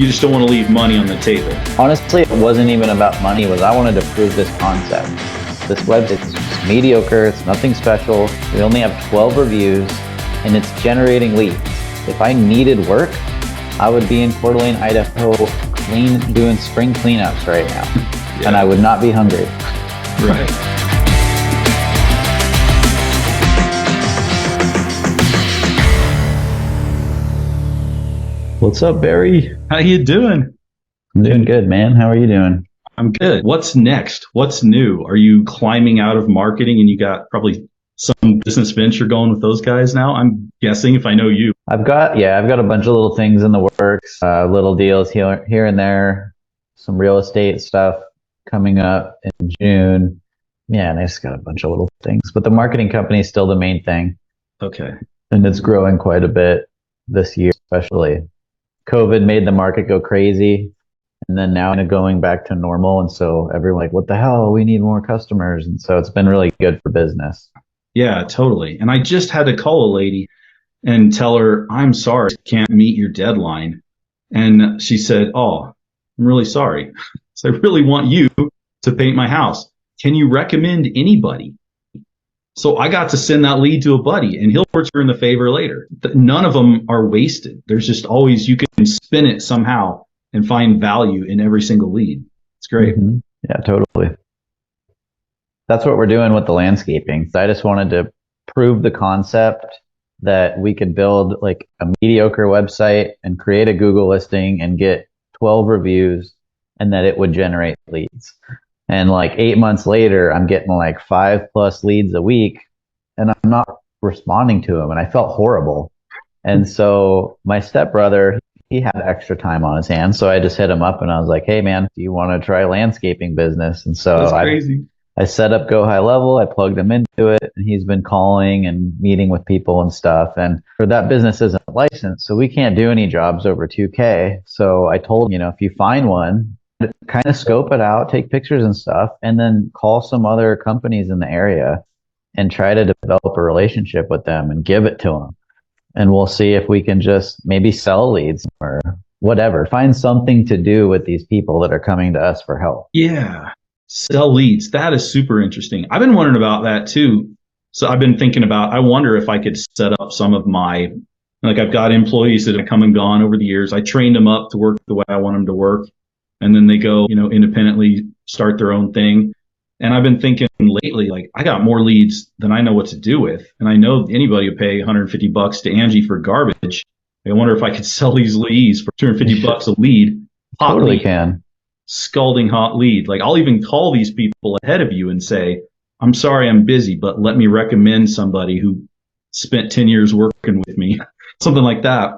You just don't want to leave money on the table. Honestly, it wasn't even about money. I wanted to prove this concept. This website's just mediocre. It's nothing special. We only have 12 reviews and it's generating leads. If I needed work, I would be in Coeur d'Alene, Idaho, doing spring cleanups right now. Yeah. And I would not be hungry. Right. What's up, Barry? How you doing? I'm doing good, man. How are you doing? I'm good. What's next? What's new? Are you climbing out of marketing and you got probably some business venture going with those guys now? I'm guessing, if I know you. I've got a bunch of little things in the works, little deals here and there, some real estate stuff coming up in June. Yeah, and I just got a bunch of little things, but the marketing company is still the main thing. Okay. And it's growing quite a bit this year, especially. COVID made the market go crazy, and then now it's going back to normal. And so everyone's like, what the hell? We need more customers. And so it's been really good for business. Yeah, totally. And I just had to call a lady and tell her, I'm sorry, I can't meet your deadline. And she said, oh, I'm really sorry. So I really want you to paint my house. Can you recommend anybody? So I got to send that lead to a buddy and he'll return the favor later. None of them are wasted. There's just always, you can spin it somehow and find value in every single lead. It's great. Mm-hmm. Yeah, totally. That's what we're doing with the landscaping. So I just wanted to prove the concept that we could build like a mediocre website and create a Google listing and get 12 reviews and that it would generate leads. And like 8 months later, I'm getting like 5+ leads a week and I'm not responding to them. And I felt horrible. And so my stepbrother, he had extra time on his hands. So I just hit him up and I was like, hey man, do you want to try landscaping business? And so that's crazy. I set up Go High Level. I plugged him into it and he's been calling and meeting with people and stuff. And for that business isn't licensed, so we can't do any jobs over 2K. So I told him, if you find one, kind of scope it out, take pictures and stuff, and then call some other companies in the area and try to develop a relationship with them and give it to them. And we'll see if we can just maybe sell leads or whatever. Find something to do with these people that are coming to us for help. Yeah. Sell leads. That is super interesting. I've been wondering about that too. So I've been thinking about, I wonder if I could set up some of my, like I've got employees that have come and gone over the years. I trained them up to work the way I want them to work. And then they go, independently start their own thing. And I've been thinking lately, like I got more leads than I know what to do with. And I know anybody would pay $150 to Angie for garbage. I wonder if I could sell these leads for $250 a lead. Totally can. Scalding hot lead. Like I'll even call these people ahead of you and say, I'm sorry, I'm busy, but let me recommend somebody who spent 10 years working with me, something like that.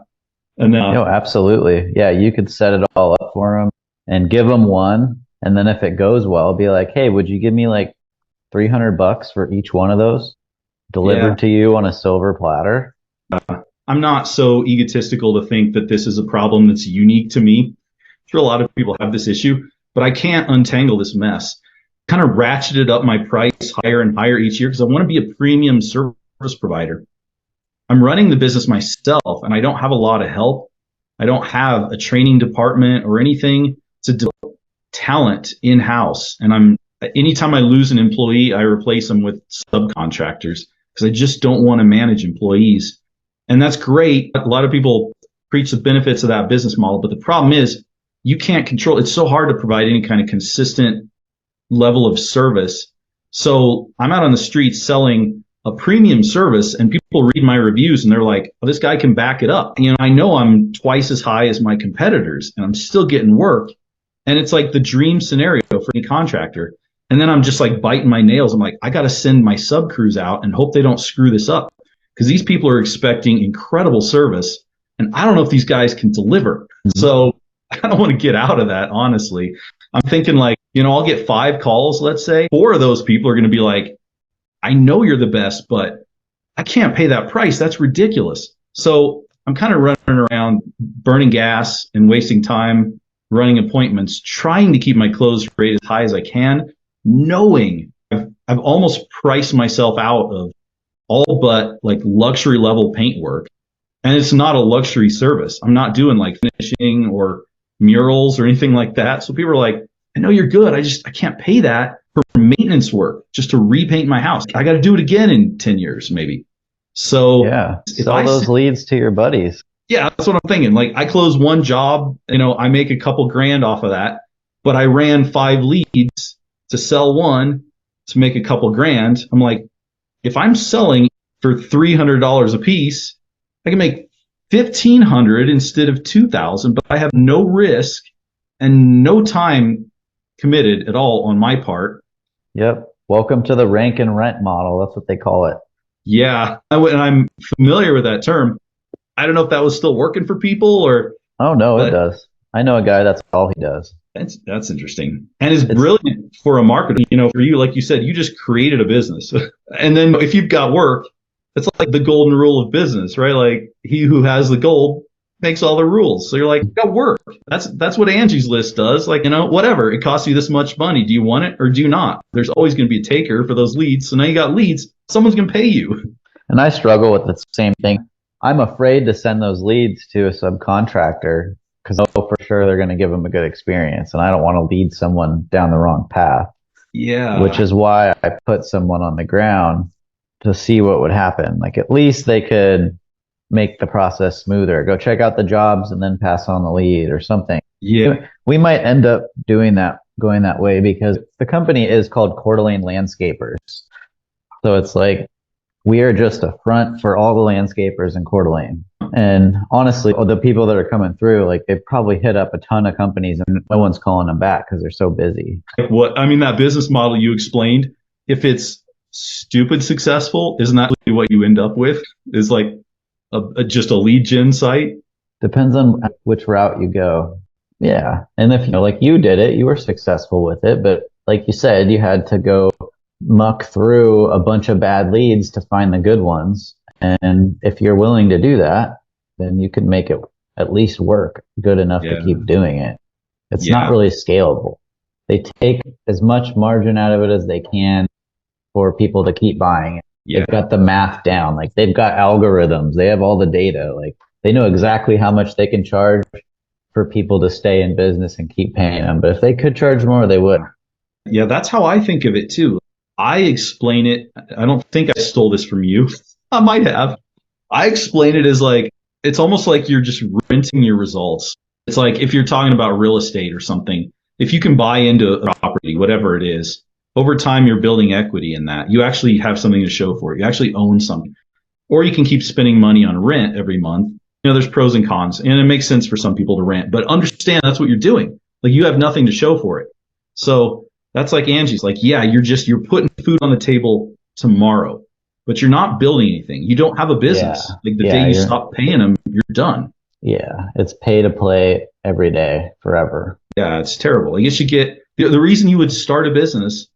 And absolutely. Yeah. You could set it all up for them and give them one. And then if it goes well, be like, hey, would you give me like $300 for each one of those delivered to you on a silver platter? I'm not so egotistical to think that this is a problem that's unique to me. Sure, a lot of people have this issue, but I can't untangle this mess. Kind of ratcheted up my price higher and higher each year because I want to be a premium service provider. I'm running the business myself and I don't have a lot of help. I don't have a training department or anything to develop talent in-house. And anytime I lose an employee, I replace them with subcontractors because I just don't want to manage employees. And that's great. A lot of people preach the benefits of that business model, but the problem is you can't control. It's so hard to provide any kind of consistent level of service. So I'm out on the street selling a premium service and people read my reviews and they're like, oh, this guy can back it up. I know I'm twice as high as my competitors and I'm still getting work. And it's like the dream scenario for any contractor. And then I'm just like biting my nails. I'm like, I got to send my sub crews out and hope they don't screw this up because these people are expecting incredible service. And I don't know if these guys can deliver. Mm-hmm. So I don't want to get out of that, honestly. I'm thinking like, I'll get 5 calls, let's say. 4 of those people are going to be like, I know you're the best, but I can't pay that price. That's ridiculous. So I'm kind of running around burning gas and wasting time running appointments, trying to keep my close rate as high as I can, knowing I've almost priced myself out of all but like luxury level paint work. And it's not a luxury service. I'm not doing like finishing or murals or anything like that. So people are like, I know you're good. I can't pay that for maintenance work just to repaint my house. I got to do it again in 10 years, maybe. So Yeah. if Sell those leads to your buddies. yeah, that's what I'm thinking. Like I close one job, I make a couple grand off of that, but I ran 5 leads to sell one to make a couple grand. I'm like, if I'm selling for $300 a piece, I can make 1,500 instead of 2,000, but I have no risk and no time committed at all on my part. Yep. Welcome to the rank and rent model. That's what they call it. Yeah, and I'm familiar with that term. I don't know if that was still working for people or. Oh no, it But does. I know a guy that's all he does. that's interesting and it's It's brilliant for a marketer. For you, like you said, you just created a business, and then if you've got work, it's like the golden rule of business, right? Like he who has the gold makes all the rules. So you're like, got work. That's what Angie's List does. Like whatever, it costs you this much money. Do you want it or do you not? There's always going to be a taker for those leads. So now you got leads. Someone's going to pay you. And I struggle with the same thing. I'm afraid to send those leads to a subcontractor because I know for sure they're going to give them a good experience. And I don't want to lead someone down the wrong path, Yeah. which is why I put someone on the ground to see what would happen. Like at least they could make the process smoother. Go check out the jobs and then pass on the lead or something. Yeah. We might end up doing that, going that way because the company is called Coeur d'Alene Landscapers. So it's like we are just a front for all the landscapers in Coeur d'Alene. And honestly, the people that are coming through, like they've probably hit up a ton of companies and no one's calling them back because they're so busy. That business model you explained, if it's stupid successful, isn't that what you end up with? Is like just a lead gen site? Depends on which route you go. Yeah. And if like you did it, you were successful with it. But like you said, you had to go muck through a bunch of bad leads to find the good ones. And if you're willing to do that, then you can make it at least work good enough to keep doing it. It's not really scalable. They take as much margin out of it as they can for people to keep buying it. Yeah. They've got the math down. Like they've got algorithms. They have all the data. Like they know exactly how much they can charge for people to stay in business and keep paying them. But if they could charge more, they would. Yeah, that's how I think of it too. I explain it. I don't think I stole this from you. I might have. I explain it as like, it's almost like you're just renting your results. It's like if you're talking about real estate or something, if you can buy into a property, whatever it is, over time you're building equity in that. You actually have something to show for it. You actually own something. Or you can keep spending money on rent every month. There's pros and cons, and it makes sense for some people to rent, but understand that's what you're doing. Like you have nothing to show for it. So that's like Angie's like, yeah, you're putting food on the table tomorrow, but you're not building anything. You don't have a business. Like the day you stop paying them, you're done. Yeah. It's pay to play every day forever. Yeah. It's terrible. I guess the reason you would start a business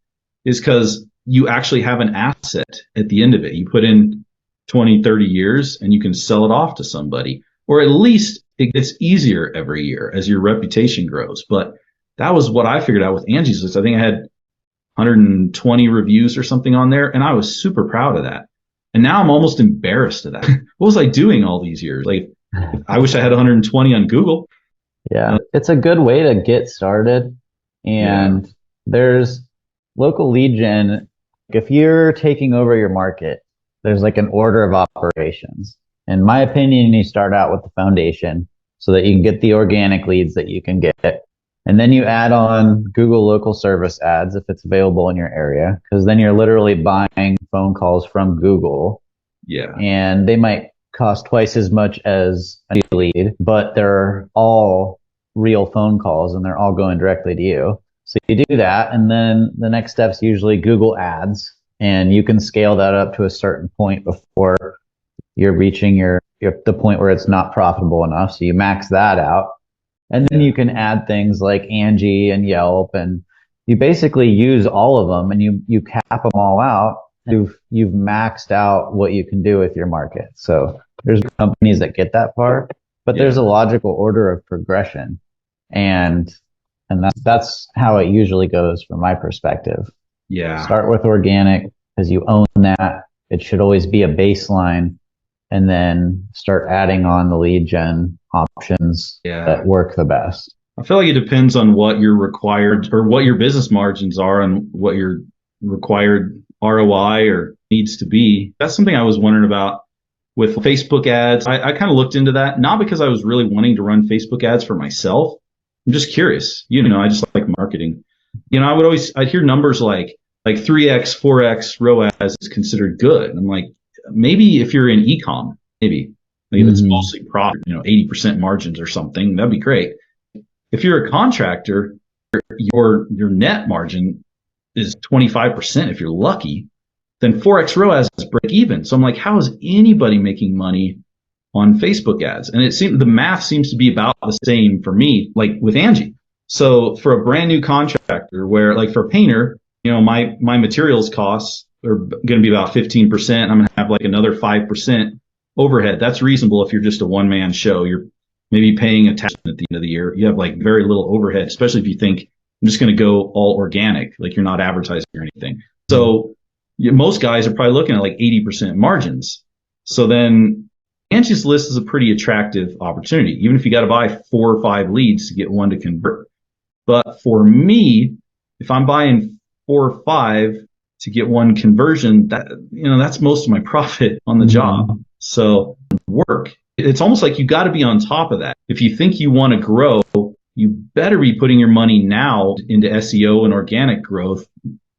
is because you actually have an asset at the end of it. You put in 20, 30 years and you can sell it off to somebody, or at least it gets easier every year as your reputation grows. But that was what I figured out with Angie's List. I think I had 120 reviews or something on there, and I was super proud of that. And now I'm almost embarrassed of that. What was I doing all these years? Like, I wish I had 120 on Google. Yeah, it's a good way to get started. And there's local lead gen. If you're taking over your market, there's like an order of operations. In my opinion, you start out with the foundation so that you can get the organic leads that you can get. And then you add on Google local service ads if it's available in your area, because then you're literally buying phone calls from Google. Yeah. And they might cost twice as much as a lead, but they're all real phone calls and they're all going directly to you. So you do that. And then the next step's usually Google ads, and you can scale that up to a certain point before you're reaching the point where it's not profitable enough. So you max that out. And then you can add things like Angie and Yelp, and you basically use all of them and you cap them all out. You've maxed out what you can do with your market. So there's companies that get that far, but there's a logical order of progression. And that's how it usually goes from my perspective. Yeah. Start with organic because you own that. It should always be a baseline, and then start adding on the lead gen options that work the best. I feel like it depends on what your required or what your business margins are and what your required ROI or needs to be. That's something I was wondering about with Facebook ads. I kind of looked into that, not because I was really wanting to run Facebook ads for myself. I'm just curious. I just like marketing. I'd hear numbers like 3x, 4x ROAS is considered good. I'm like, maybe if you're in ecom, maybe if it's mostly profit, 80% margins or something, that'd be great. If you're a contractor, your net margin is 25% if you're lucky, then 4x ROAS is break even. So I'm like, how is anybody making money on Facebook ads? And the math seems to be about the same for me, like with Angie. So for a brand new contractor, where like for a painter, my materials costs are going to be about 15%. I'm going to have like another 5% overhead. That's reasonable if you're just a one-man show. You're maybe paying a tax at the end of the year. You have like very little overhead, especially if you think I'm just going to go all organic, like you're not advertising or anything. So most guys are probably looking at like 80% margins. So then Angie's List is a pretty attractive opportunity, even if you got to buy 4 or 5 leads to get one to convert. But for me, if I'm buying 4 or 5 to get one conversion, that's most of my profit on the job. So work. It's almost like you got to be on top of that. If you think you want to grow, you better be putting your money now into SEO and organic growth,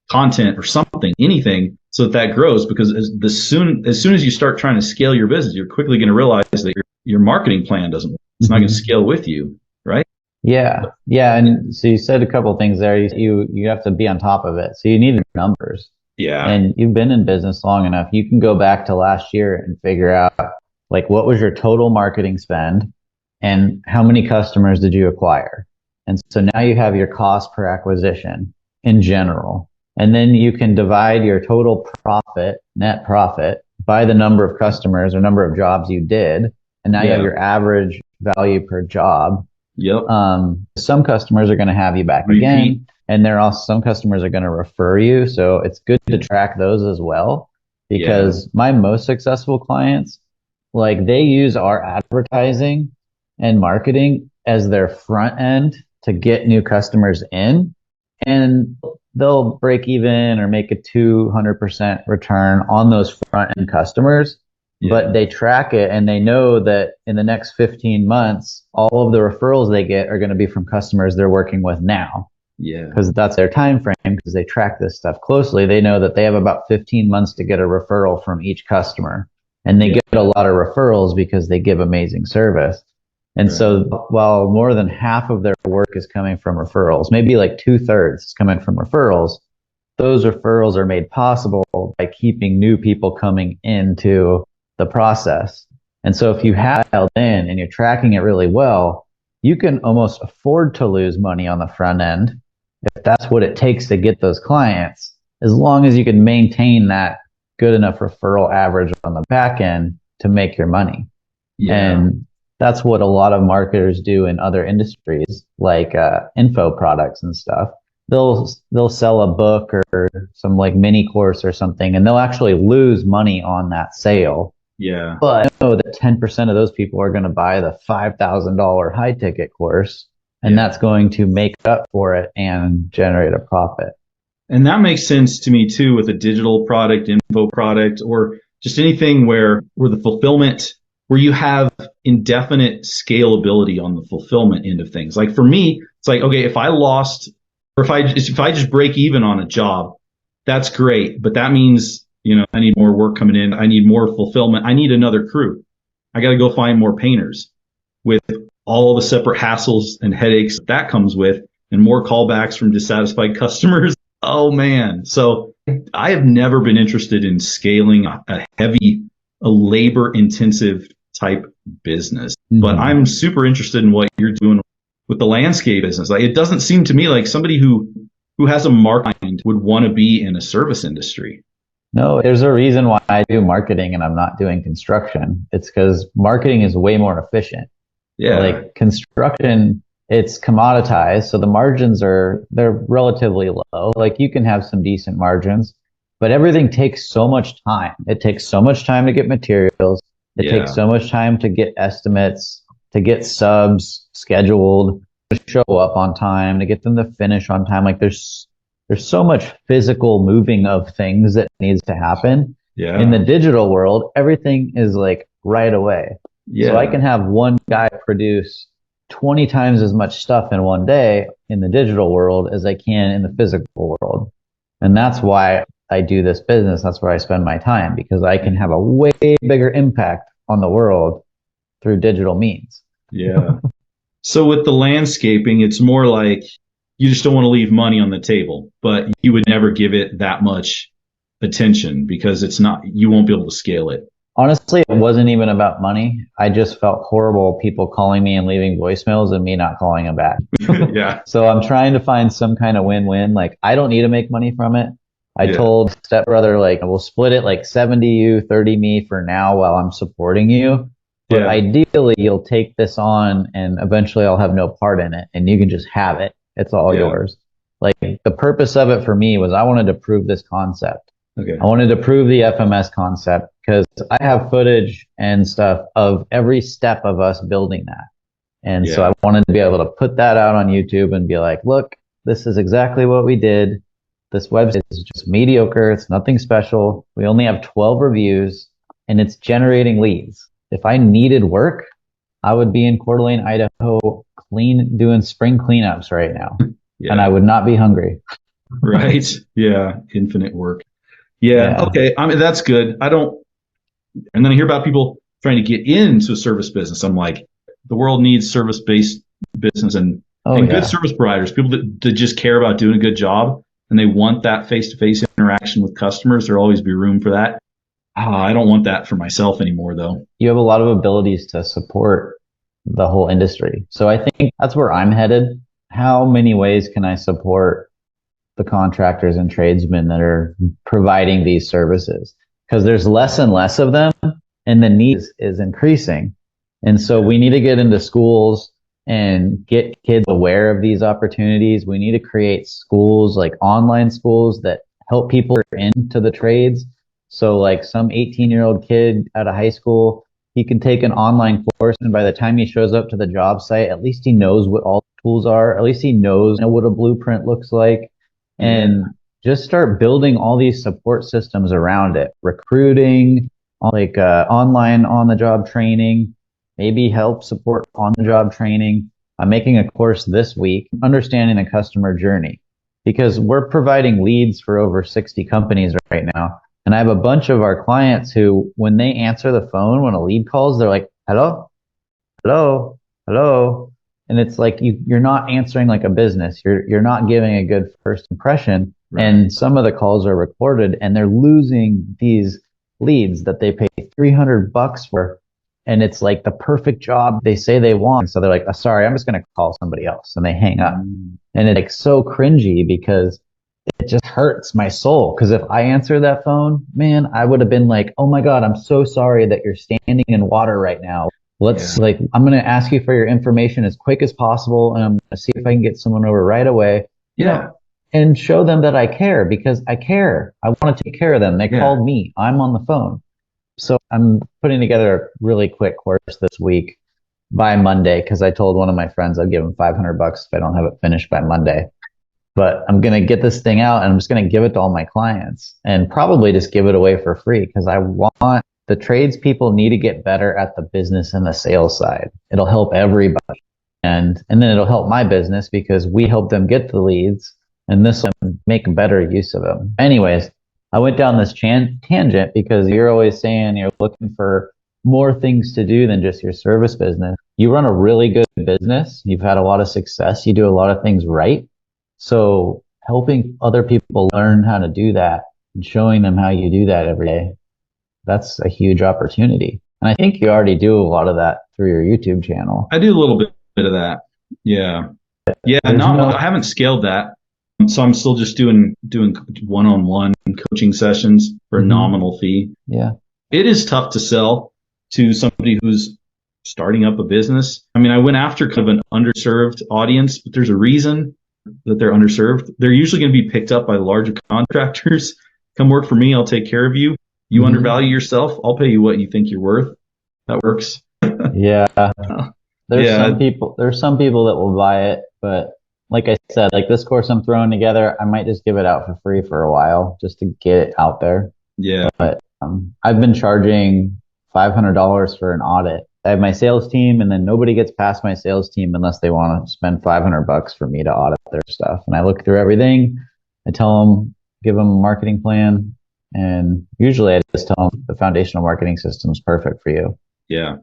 content or something, anything, so that grows. Because as soon as you start trying to scale your business, you're quickly going to realize that your marketing plan doesn't work. It's not going to scale with you, right? Yeah. And so you said a couple of things there. You have to be on top of it. So you need numbers. Yeah. And you've been in business long enough. You can go back to last year and figure out like what was your total marketing spend and how many customers did you acquire? And so now you have your cost per acquisition in general. And then you can divide your total profit, net profit, by the number of customers or number of jobs you did. And now you have your average value per job. Yep. Some customers are going to have you back again. And there are also some customers are going to refer you. So it's good to track those as well, because my most successful clients, like they use our advertising and marketing as their front end to get new customers in, and they'll break even or make a 200% return on those front end customers. But they track it and they know that in the next 15 months, all of the referrals they get are going to be from customers they're working with now. Yeah. Because that's their time frame, because they track this stuff closely. They know that they have about 15 months to get a referral from each customer. And they get a lot of referrals because they give amazing service. And so while more than half of their work is coming from referrals, maybe like 2/3 is coming from referrals, those referrals are made possible by keeping new people coming into the process. And so if you have dialed in and you're tracking it really well, you can almost afford to lose money on the front end if that's what it takes to get those clients, as long as you can maintain that good enough referral average on the back end to make your money. And that's what a lot of marketers do in other industries, like info products and stuff. They'll sell a book or some like mini course or something, and they'll actually lose money on that sale. Yeah. But I know that 10% of those people are going to buy the $5,000 high ticket course, and that's going to make up for it and generate a profit. And that makes sense to me too, with a digital product, info product, or just anything where the fulfillment, where you have indefinite scalability on the fulfillment end of things. Like for me, it's like, okay, if I lost, or if I just break even on a job, that's great. But that means, I need more work coming in. I need more fulfillment. I need another crew. I got to go find more painters, with all the separate hassles and headaches that comes with, and more callbacks from dissatisfied customers. Oh man. So I have never been interested in scaling a labor intensive type business, but I'm super interested in what you're doing with the landscape business. Like, it doesn't seem to me like somebody who has a market would want to be in a service industry. No, there's a reason why I do marketing and I'm not doing construction. It's because marketing is way more efficient. Yeah. Like construction, it's commoditized, so the margins they're relatively low. Like you can have some decent margins, but everything takes so much time. It takes so much time to get materials. It takes so much time to get estimates, to get subs scheduled, to show up on time, to get them to finish on time. Like there's so much physical moving of things that needs to happen. Yeah. In the digital world, everything is like right away. Yeah. So I can have one guy produce 20 times as much stuff in one day in the digital world as I can in the physical world. And that's why I do this business. That's where I spend my time, because I can have a way bigger impact on the world through digital means. Yeah. So with the landscaping, it's more like you just don't want to leave money on the table, but you would never give it that much attention because it's not, you won't be able to scale it. Honestly, it wasn't even about money. I just felt horrible people calling me and leaving voicemails and me not calling them back. Yeah. So I'm trying to find some kind of win-win. Like I don't need to make money from it. I told stepbrother, like, we'll split it like 70 you, 30 me for now while I'm supporting you. But ideally, you'll take this on and eventually I'll have no part in it and you can just have it. It's all yours. Like the purpose of it for me was I wanted to prove this concept. Okay. I wanted to prove the FMS concept because I have footage and stuff of every step of us building that. And so I wanted to be able to put that out on YouTube and be like, look, this is exactly what we did. This website is just mediocre. It's nothing special. We only have 12 reviews and it's generating leads. If I needed work, I would be in Coeur d'Alene, Idaho, doing spring cleanups right now. And I would not be hungry. Right. Yeah. Infinite work. Yeah. Okay. I mean, that's good. And then I hear about people trying to get into a service business. I'm like, the world needs service-based business and good service providers, people that just care about doing a good job and they want that face-to-face interaction with customers. There'll always be room for that. I don't want that for myself anymore, though. You have a lot of abilities to support the whole industry. So I think that's where I'm headed. How many ways can I support the contractors and tradesmen that are providing these services? Because there's less and less of them and the need is increasing. And so we need to get into schools and get kids aware of these opportunities. We need to create schools, like online schools that help people into the trades. So like some 18-year-old kid out of high school, he can take an online course and by the time he shows up to the job site, at least he knows what all the tools are. At least he knows what a blueprint looks like. And just start building all these support systems around it. Recruiting, like online on-the-job training, maybe help support on-the-job training. I'm making a course this week, understanding the customer journey, because we're providing leads for over 60 companies right now. And I have a bunch of our clients who, when they answer the phone, when a lead calls, they're like, hello, hello, hello. And it's like, you're not answering like a business. You're not giving a good first impression. Right. And some of the calls are recorded and they're losing these leads that they pay $300 for. And it's like the perfect job they say they want. So they're like, oh, sorry, I'm just going to call somebody else. And they hang up. And it's like so cringy because it just hurts my soul. Because if I answered that phone, man, I would have been like, oh my God, I'm so sorry that you're standing in water right now. I'm going to ask you for your information as quick as possible. And I'm going to see if I can get someone over right away. Yeah. And show them that I care because I care. I want to take care of them. They called me. I'm on the phone. So I'm putting together a really quick course this week by Monday because I told one of my friends I'd give him $500 if I don't have it finished by Monday. But I'm going to get this thing out and I'm just going to give it to all my clients and probably just give it away for free because I want the tradespeople need to get better at the business and the sales side. It'll help everybody. And then it'll help my business because we help them get the leads and this will make better use of them. Anyways, I went down this tangent because you're always saying you're looking for more things to do than just your service business. You run a really good business. You've had a lot of success. You do a lot of things right. So helping other people learn how to do that and showing them how you do that every day, that's a huge opportunity. And I think you already do a lot of that through your YouTube channel. I do a little bit of that. Yeah. Yeah. I haven't scaled that. So I'm still just doing one-on-one coaching sessions for a nominal fee. Yeah. It is tough to sell to somebody who's starting up a business. I mean, I went after kind of an underserved audience, but there's a reason that they're underserved. They're usually going to be picked up by larger contractors. Come work for me. I'll take care of you. You undervalue yourself. I'll pay you what you think you're worth. That works. Yeah. Yeah, there's some people that will buy it, but like I said, like this course I'm throwing together, I might just give it out for free for a while just to get it out there. yeah, But I've been charging $500 for an audit. I have my sales team, and then nobody gets past my sales team unless they want to spend $500 for me to audit their stuff. And I look through everything. I tell them, give them a marketing plan, and usually I just tell them the foundational marketing system is perfect for you, yeah.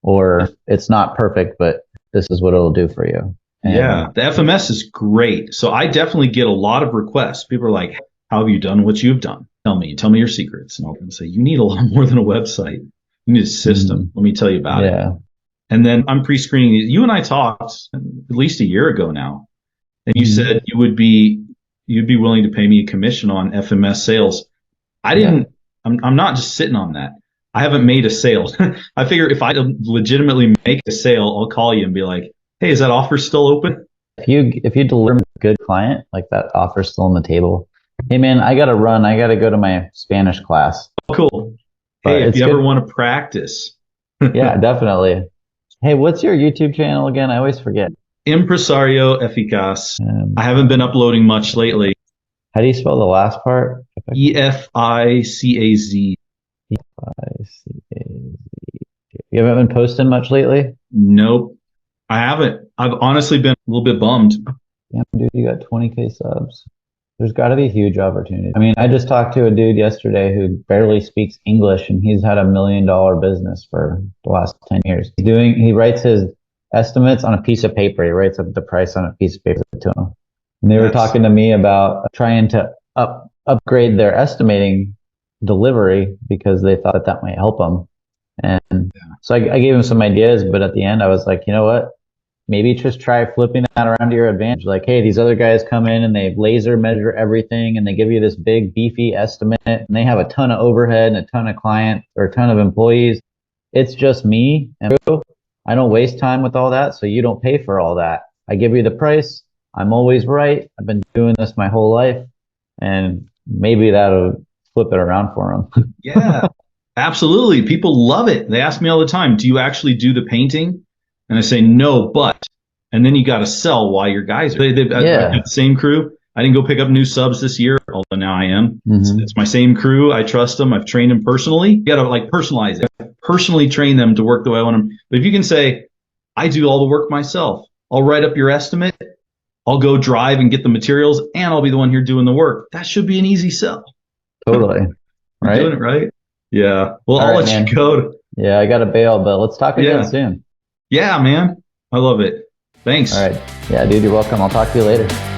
or it's not perfect, but this is what it'll do for you. Yeah, And the FMS is great. So I definitely get a lot of requests. People are like, how have you done what you've done? Tell me your secrets. And I'll say, you need a lot more than a website. You need a system. Let me tell you about it. yeah, And then I'm pre-screening. You and I talked at least a year ago now, and you mhm, said you'd be willing to pay me a commission on FMS sales. I yeah. didn't, I'm not just sitting on that. I haven't made a sale. I figure if I legitimately make a sale, I'll call you and be like, hey, is that offer still open? If you deliver a good client, like that offer's still on the table. Hey man, I gotta run. I gotta go to my Spanish class. Cool. Hey, But if it's you ever good. want to practice, Yeah, definitely. Hey, what's your YouTube channel again? I always forget. Impresario Eficaz. I Um, haven't been uploading much lately. how do you spell the last part? EFICAZ. Efficacy. You haven't been posting much lately? Nope, I haven't. I've honestly been a little bit bummed. Damn, dude, you got 20K subs. There's got to be a huge opportunity. I mean, I just talked to a dude yesterday who barely speaks English, and he's had $1 million business for the last 10 years. He writes his estimates on a piece of paper. He writes up the price on a piece of paper to him. And they were That's talking to me about trying to upgrade their estimating delivery because they thought that might help them. And so I gave him some ideas, but at the end I was like, you know what? Maybe just try flipping that around to your advantage. Like, hey, these other guys come in and they laser measure everything and they give you this big beefy estimate and they have a ton of overhead and a ton of clients or a ton of employees. It's just me and you. I don't waste time with all that, so you don't pay for all that. I give you the price. I'm always right. I've been doing this my whole life, and maybe that'll flip it around for them. yeah, absolutely. People love it. They ask me all the time, do you actually do the painting? And I say, no, but, and then you got to sell while your guys are, I've Yeah. got the same crew. I didn't go pick up new subs this year, although now I am. Hmm. It's my same crew. I trust them. I've trained them personally. You got to like personalize it, personally train them to work the way I want them. But if you can say, I do all the work myself, I'll write up your estimate. I'll go drive and get the materials and I'll be the one here doing the work. That should be an easy sell. Totally. You're doing Right. it right. Yeah. Well, All I'll right, let you man. go. Yeah, I got to bail, but let's talk again Yeah. soon. Yeah, man. I love it. All Thanks. right. Yeah, dude, you're welcome. I'll talk to you later.